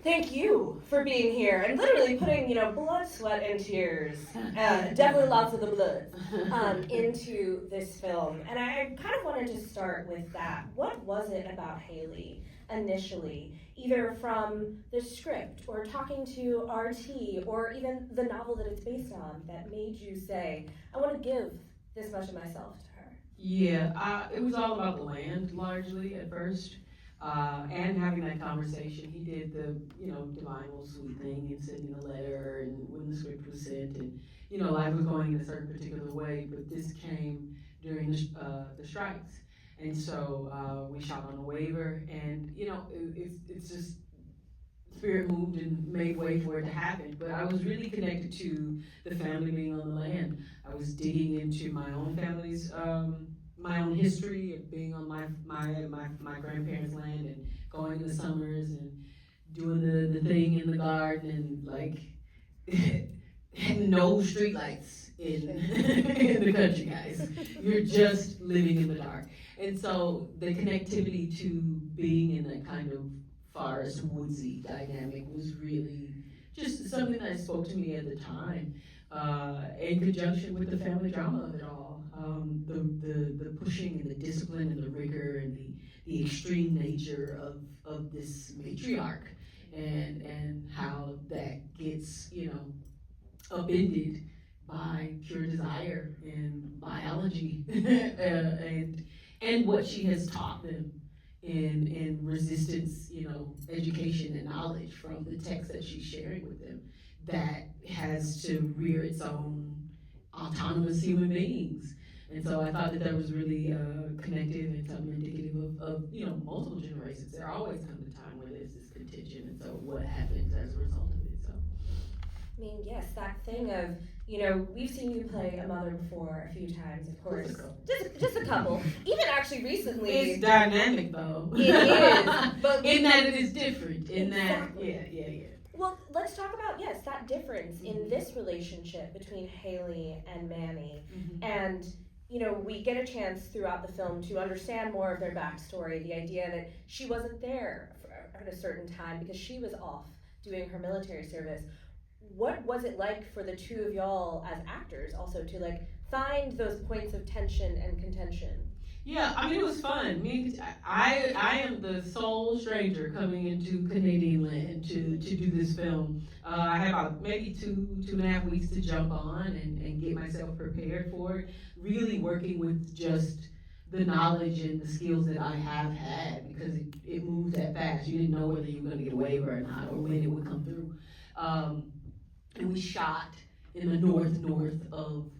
Thank you for being here and literally putting, blood, sweat, and tears, definitely lots of the blood, into this film. And I kind of wanted to start with that. What was it about Hailey initially, either from the script or talking to RT or even the novel that it's based on, that made you say, I want to give this much of myself to her? Yeah, it was all about the land largely at first. And having that conversation, he did the, divine little sweet thing and sending a letter and when the script was sent and, life was going in a certain particular way, but this came during the strikes. And so we shot on a waiver and, it's just, spirit moved and made way for it to happen. But I was really connected to the family being on the land. I was digging into my own family's, my own history of being on my grandparents' land and going in the summers and doing the thing in the garden and like no streetlights in the country, guys. You're just living in the dark. And so the connectivity to being in that kind of forest woodsy dynamic was really just something that spoke to me at the time, in conjunction with the family drama of it all. The pushing and the discipline and the rigor and the extreme nature of this matriarch and how that gets, upended by pure desire and biology and what she has taught them in resistance, education and knowledge from the text that she's sharing with them that has to rear its own autonomous human beings. And so I thought that was really connective and something indicative of multiple generations. There always comes a time where there's this contention, and so what happens as a result of it. So, I mean, yes, that thing of, we've seen you play a mother before a few times, of course. Just a couple. Even actually recently. It's dynamic, though. It is. But in that it is different. In that, yeah. Well, let's talk about, yes, that difference in this relationship between Hailey and Manny. And, we get a chance throughout the film to understand more of their backstory, the idea that she wasn't there at a certain time because she was off doing her military service. What was it like for the two of y'all as actors also to find those points of tension and contention? Yeah, I mean, it was fun. I am the sole stranger coming into Canadian land to do this film. I had about maybe two and a half weeks to jump on and get myself prepared for it. Really working with just the knowledge and the skills that I have had because it moved that fast. You didn't know whether you were going to get a waiver or not or when it would come through. And we shot in the north of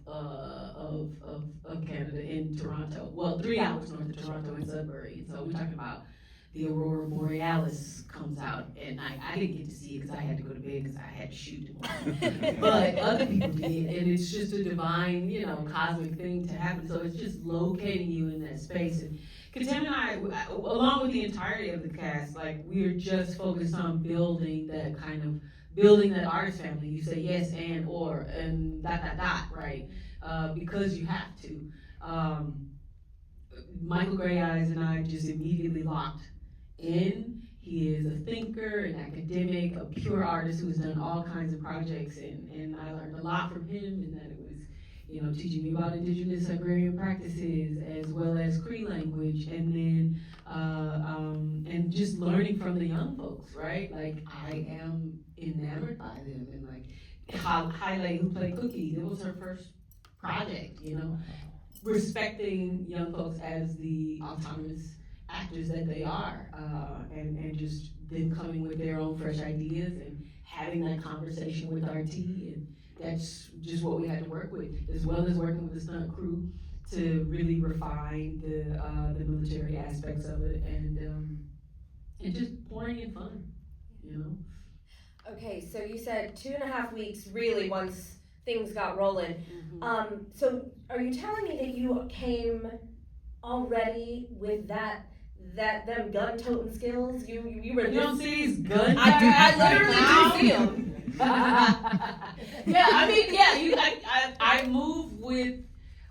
Canada in Toronto. Well, 3 hours north of Toronto in Sudbury. So we're talking about the Aurora Borealis comes out at night. I didn't get to see it because I had to go to bed because I had to shoot tomorrow. But other people did, and it's just a divine, cosmic thing to happen. So it's just locating you in that space. And Katem and I, along with the entirety of the cast, we're just focused on building that artist family. You say yes and or and ... right? Because you have to. Michael Gray Eyes and I just immediately locked in. He is a thinker, an academic, a pure artist who has done all kinds of projects, and I learned a lot from him, and that it was, teaching me about indigenous agrarian practices as well as Cree language, and then and just learning from the young folks, right? I am enamored by them, and Hailey, who played Cookie, it was her first project, respecting young folks as the autonomous actors that they are, and just them coming with their own fresh ideas and having that conversation with RT, and that's just what we had to work with, as well as working with the stunt crew to really refine the military aspects of it, and just pouring in fun, Okay, so you said 2.5 weeks really once things got rolling. So are you telling me that you came already with them gun-toting skills? You were. You don't see these gun. I literally do see them. Yeah, I mean, I move with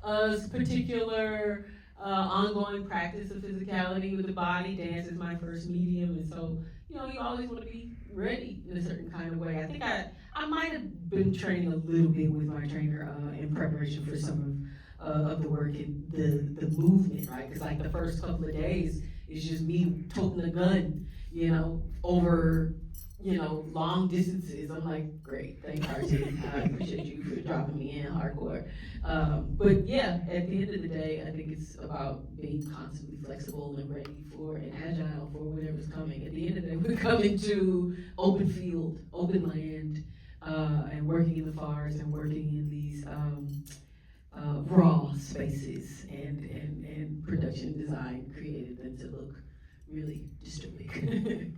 a particular ongoing practice of physicality with the body. Dance is my first medium, and so you always want to be ready in a certain kind of way. I think I might have been training a little bit with my trainer in preparation for some of the work and the movement, right? Because like the first couple of days is just me toting a gun, over long distances. I'm like, great, thanks, RT. I appreciate you for dropping me in hardcore. But yeah, at the end of the day, I think it's about being constantly flexible and ready for and agile for whatever's coming. At the end of the day, we're coming to open field, open land, and working in the forest and working in these raw spaces and production design created them to look really dystopic.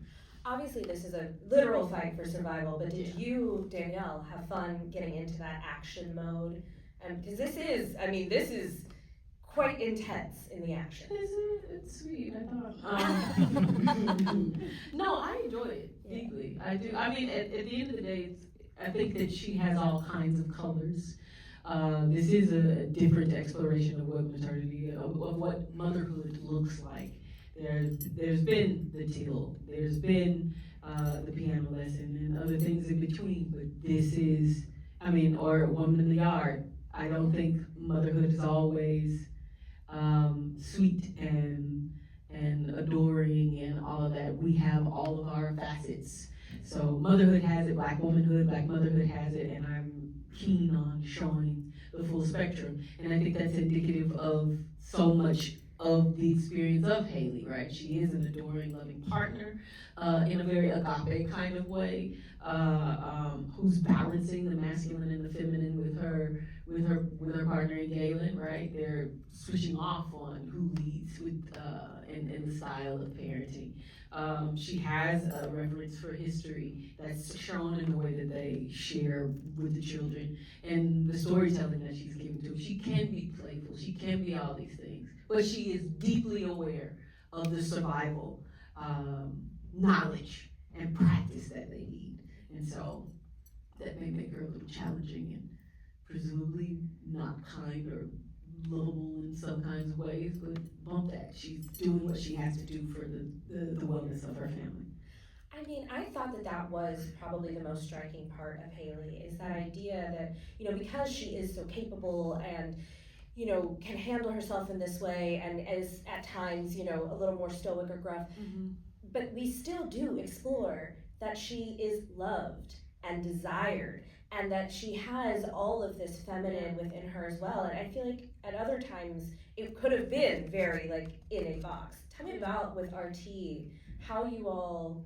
Obviously, this is a literal fight for survival, but did you, Danielle, have fun getting into that action mode? Because this is quite intense in the action. It's sweet, I thought. No, I enjoy it deeply. I do. I mean, at the end of the day, I think that she has all kinds of colors. This is a different exploration of what maternity, of what motherhood looks like. There's been the till, there's been the piano lesson and other things in between, but this is, or Woman in the Yard. I don't think motherhood is always sweet and adoring and all of that. We have all of our facets. So motherhood has it, Black womanhood, Black motherhood has it, and I'm keen on showing the full spectrum. And I think that's indicative of so much of the experience of Hailey, right? She is an adoring, loving partner in a very agape kind of way, who's balancing the masculine and the feminine with her partner in Galen, right? They're switching off on who leads with and the style of parenting. She has a reverence for history that's shown in the way that they share with the children and the storytelling that she's given to them. She can be playful, she can be all these things, but she is deeply aware of the survival knowledge and practice that they need. And so that may make her a little challenging and presumably not kind or lovable in some kinds of ways, but bump that. She's doing what she has to do for the wellness of her family. I thought that was probably the most striking part of Hailey, is that idea that, because she is so capable and, can handle herself in this way and is at times, a little more stoic or gruff, but we still do explore that she is loved and desired, and that she has all of this feminine within her as well. And I feel like at other times it could have been very in a box. Tell me about with RT, how you all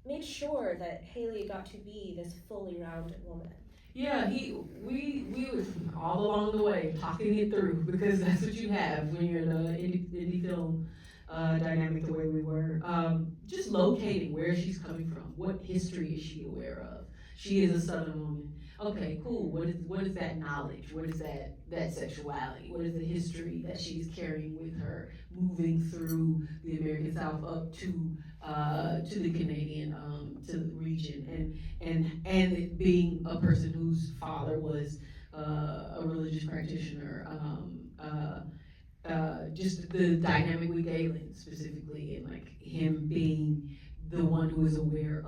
made sure that Hailey got to be this fully rounded woman. Yeah, we were all along the way talking it through, because that's what you have when you're in an indie film dynamic the way we were. Just locating where she's coming from. What history is she aware of? She is a Southern woman. Okay, cool. What is that knowledge? What is that sexuality? What is the history that she's carrying with her, moving through the American South up to the Canadian to the region, and it being a person whose father was a religious practitioner. Just the dynamic with Galen specifically, and him being the one who is aware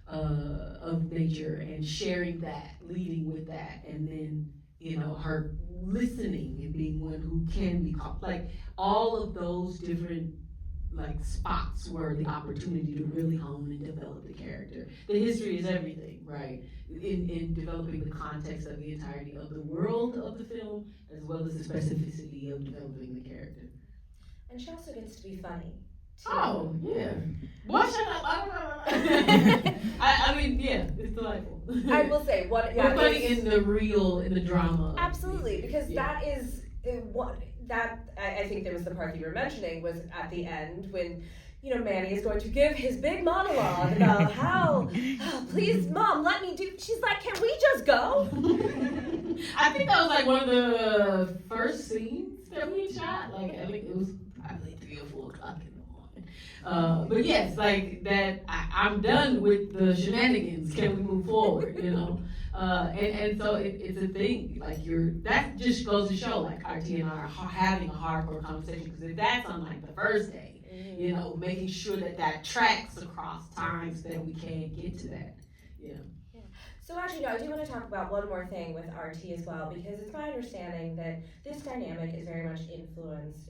of nature and sharing that, leading with that, and then her listening and being one who can be caught. All of those different spots were the opportunity to really hone and develop the character. The history is everything, right? In developing the context of the entirety of the world of the film, as well as the specificity of developing the character. And she also gets to be funny. Oh, yeah. What? Shut up. Yeah, it's delightful. I will say, we're funny in the drama. Absolutely, because that is what I think there was the part you were mentioning was at the end when Manny is going to give his big monologue about how, please, Mom, let me do. She's like, can we just go? I think that was one of the first scenes that we shot. I think it was probably 3 or 4 o'clock in the morning. But yes, I'm done with the shenanigans. Can we move forward? And so it's a thing. That just goes to show RT and I are having a hardcore conversation, because if that's on the first day, you know, making sure that that tracks across times that we can get to that. Yeah. So actually, no, I do want to talk about one more thing with RT as well, because it's my understanding that this dynamic is very much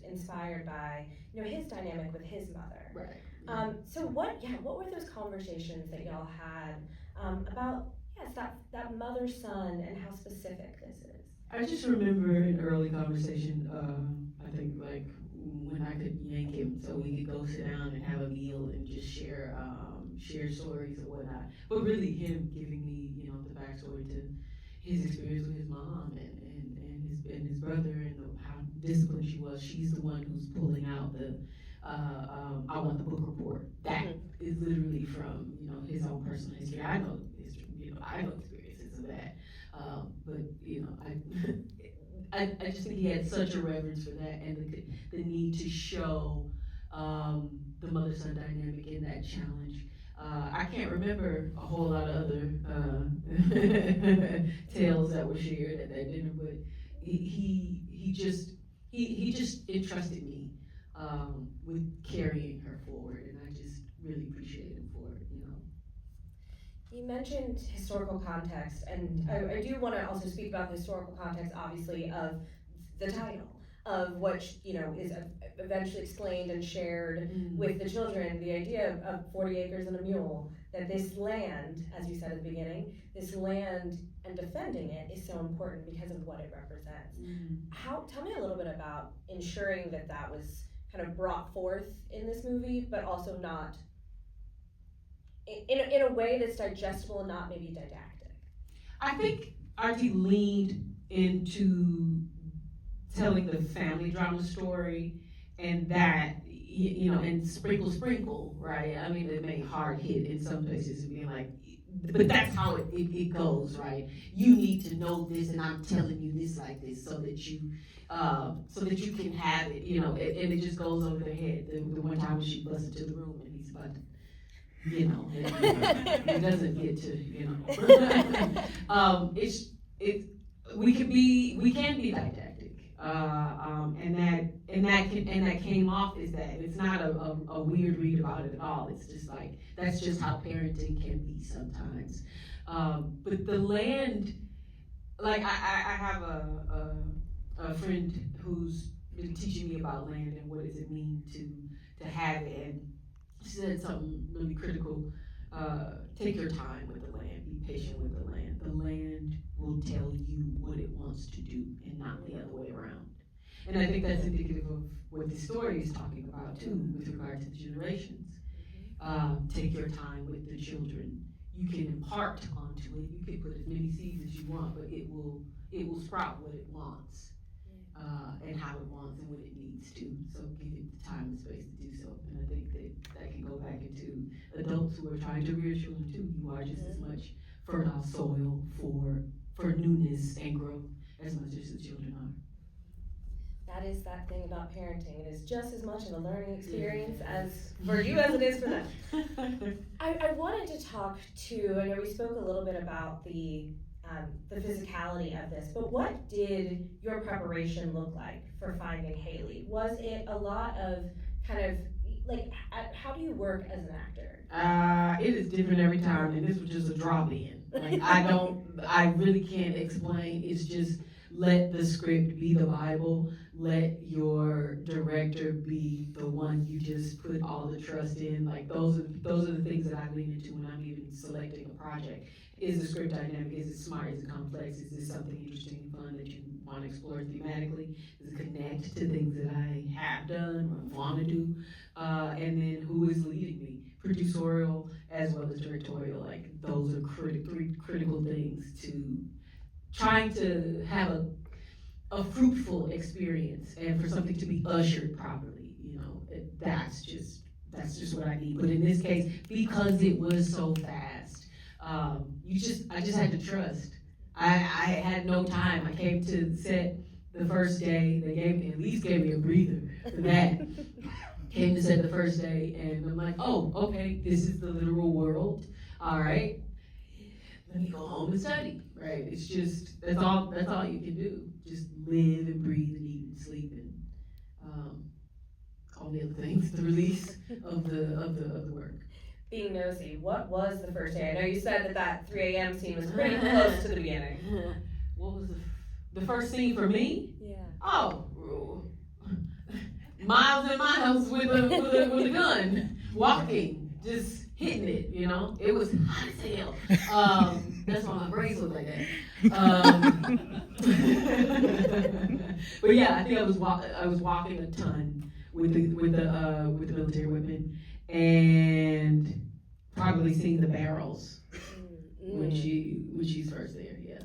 inspired by, you know, his dynamic with his mother. Right. So what were those conversations that y'all had about, that mother-son and how specific this is? I just remember an early conversation, I think like when I could yank him so we could go sit down and have a meal and just share stories or whatnot. But really him giving me, you know, the backstory to his experience with his mom and his brother and how disciplined she was. She's the one who's pulling out the I want the book report. That is literally from, you know, his own personal history. I know history, you know, I know experiences of that. But you know, I just think he had such a reverence for that and the need to show the mother-son dynamic in that challenge. I can't remember a whole lot of other tales that were shared at that dinner, but he just entrusted me with carrying her forward, and I just really appreciate him for it. You know. You mentioned historical context, and I do want to also speak about the historical context, obviously, of the title, of which, you know, is eventually explained and shared with the children. The idea of 40 acres and a mule, that this land, as you said at the beginning, this land and defending it is so important because of what it represents. Tell me a little bit about ensuring that that was kind of brought forth in this movie, but also not in a way that's digestible and not maybe didactic. I think RT leaned into telling the family drama story, and that, you know, and sprinkle, right? I mean, it may hard hit in some places and being like, but that's how it goes, right? You need to know this, and I'm telling you this like this so that you can have it, you know, and it just goes over their head. The one time when she busts into the room and he's about to, you know, it doesn't get to, you know. We can be didactic, and that came off as that. It's not a weird read about it at all. It's just like that's just how parenting can be sometimes. But the land, like I have a friend who's been teaching me about land and what does it mean to have it, and she said something really critical. Take your time with the land. Be patient with the land. The land will tell you what it wants to do, and not the other way around. And I think that's indicative of what the story is talking about too, with regard to the generations. Take your time with the children. You can impart onto it. You can put as many seeds as you want, but it will sprout what it wants, and how it wants and what it needs to. So give it the time and space to do so. And I think that can go back into adults who are trying to rear children too. You are just as much fertile soil for newness and growth as much as the children are. That is that thing about parenting. It is just as much of a learning experience as for you as it is for them. I wanted to talk to, I know we spoke a little bit about the physicality of this, but what did your preparation look like for finding Hailey? Was it a lot of kind of, like, how do you work as an actor? It is different every time, and this was just a drop-in. Like, I really can't explain. It's just let the script be the Bible. Let your director be the one you just put all the trust in. Like, those are the things that I lean into when I'm even selecting a project. Is the script dynamic? Is it smart? Is it complex? Is this something interesting and fun that you want to explore thematically? Does it connect to things that I have done or want to do? And then who is leading me? Producerial as well as directorial. Like, those are three critical things to trying to have a fruitful experience, and for something to be ushered properly. You know, that's just what I need. But in this case, because it was so fast, I just had to trust. I had no time. I came to the set the first day. They at least gave me a breather for that. Came to set the first day, and I'm like, oh, okay, this is the literal world. All right, let me go home and study. Right? It's just that's all you can do. Just live and breathe and eat and sleep and all the other things, the release of the work. Being nosy, what was the first day? I know you said that 3 a.m. scene was pretty close to the beginning. What was the first scene for me? Yeah. Oh, miles and miles with a gun, walking, just hitting it. You know, it was hot as hell. That's why my braids look like that. But yeah, I think I was walking a ton with the military women, and probably seeing the barrels when she's first there. Yeah.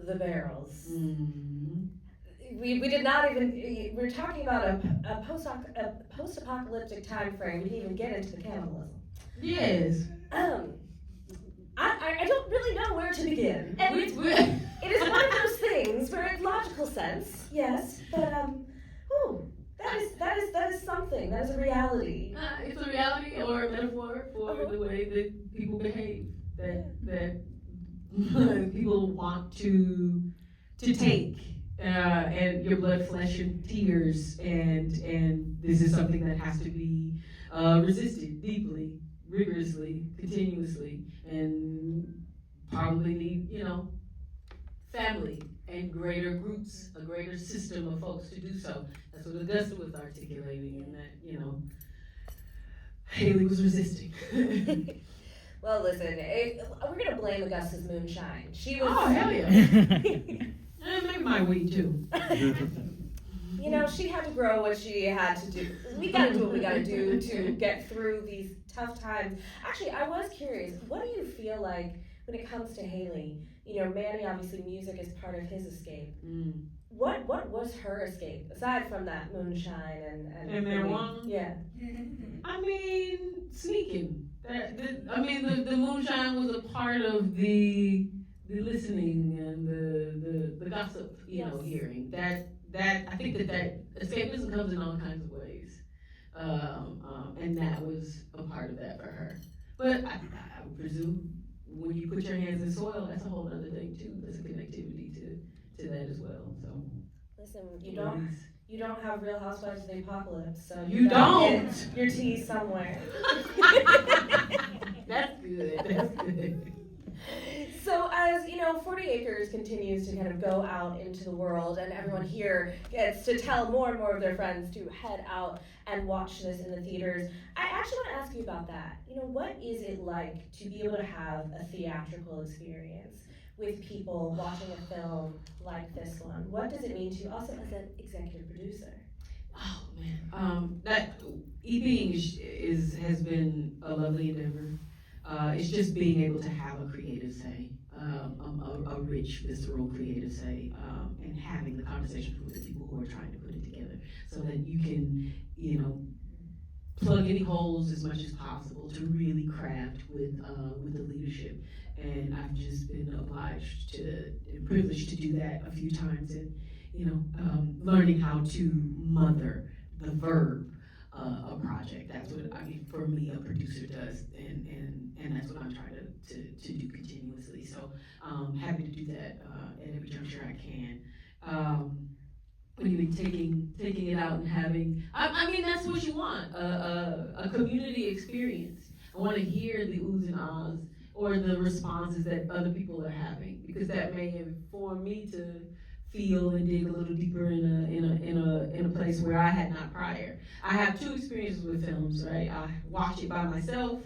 The barrels. Mm-hmm. We did not even, we're talking about a post-apocalyptic time frame. We didn't even get into the cannibalism. Yes. I don't really know where to begin. And it is one of those things where it's logical sense, yes, but that is something. That is a reality. It's a reality or a metaphor for the way that people behave. That people want to take. And your blood, flesh, and tears, and this is something that has to be resisted deeply, rigorously, continuously, and probably need, family and greater groups, a greater system of folks to do so. That's what Augusta was articulating, and that, Hailey was resisting. Well, listen, we're gonna blame Augusta's moonshine. She was. Oh, hell yeah. Maybe my weed too. She had to grow what she had to do. We gotta do what we gotta do to get through these tough times. Actually, I was curious, what do you feel like when it comes to Hailey? Manny, obviously music is part of his escape. What was her escape, aside from that moonshine and marijuana? Yeah. I mean, sneaking. The moonshine was a part of the listening and the gossip, hearing. That I think that escapism comes in all kinds of ways, and that was a part of that for her. But I would presume when you put your hands in soil, that's a whole other thing too. There's a connectivity to that as well. So listen, you don't have Real Housewives of the Apocalypse, so you don't get your tea somewhere. That's good. So as 40 Acres continues to kind of go out into the world, and everyone here gets to tell more and more of their friends to head out and watch this in the theaters, I actually want to ask you about that. What is it like to be able to have a theatrical experience with people watching a film like this one? What does it mean to you also as an executive producer? Oh man, that EPing has been a lovely endeavor. It's just being able to have a creative say, a rich, visceral creative say, and having the conversations with the people who are trying to put it together, so that you can, plug any holes as much as possible to really craft with the leadership. And I've just been obliged and privileged to do that a few times, and learning how to mother the verb. A project. That's what for me, a producer does, and that's what I'm trying to do continuously. So happy to do that at every juncture I can. When you mean taking it out and having, that's what you want, a community experience. I want to hear the oohs and ahs or the responses that other people are having, because that may inform me to feel and dig a little deeper in a place where I had not prior. I have two experiences with films, right? I watch it by myself.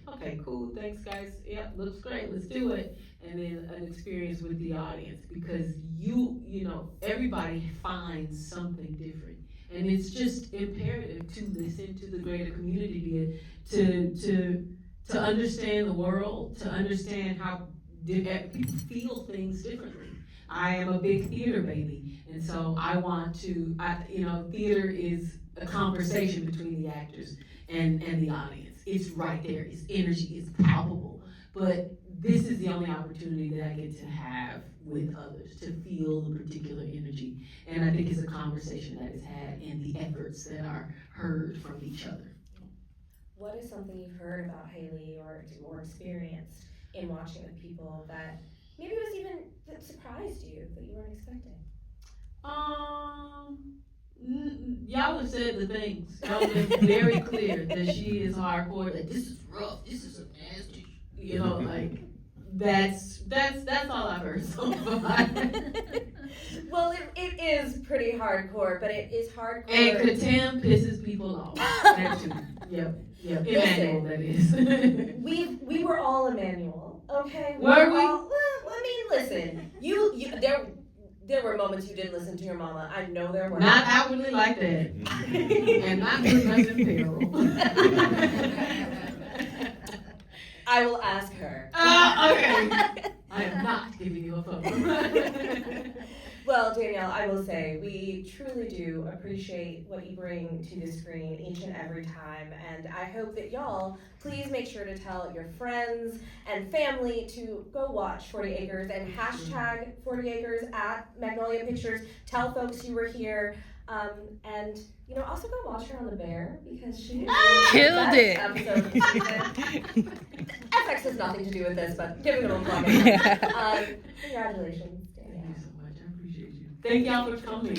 Okay, cool, thanks guys. Yeah, looks great, let's do it. And then an experience with the audience, because everybody finds something different. And it's just imperative to listen to the greater community, to understand the world, to understand how people feel things differently. I am a big theater baby, and so I want to, theater is a conversation between the actors and the audience. It's right there, it's energy, it's palpable. But this is the only opportunity that I get to have with others, to feel the particular energy. And I think it's a conversation that is had in the efforts that are heard from each other. What is something you've heard about Hailey or experienced in watching with people that maybe it was even that surprised you that you weren't expecting? Y'all have said the things. Y'all have been very clear that she is hardcore, that this is rough, this is a nasty, like, that's all I've heard so far. Well, it is pretty hardcore, but it is hardcore. And Katam pisses people off. That too. Yep. Emmanuel, that is. we were all Emmanuel, okay? Were we? All, well, I mean, listen, there were moments you didn't listen to your mama. I know there were. Not outwardly like that. And not put us in peril. I will ask her. Okay. I am not giving you a phone. Well, Danielle, I will say we truly do appreciate what you bring to the screen each and every time, and I hope that y'all please make sure to tell your friends and family to go watch 40 Acres and hashtag 40 Acres at Magnolia Pictures. Tell folks you were here, and also go watch her on The Bear because she killed it. Episode of the season. FX has nothing to do with this, but give it a plug. Congratulations. Thank you so much. I appreciate you. Thank y'all for coming.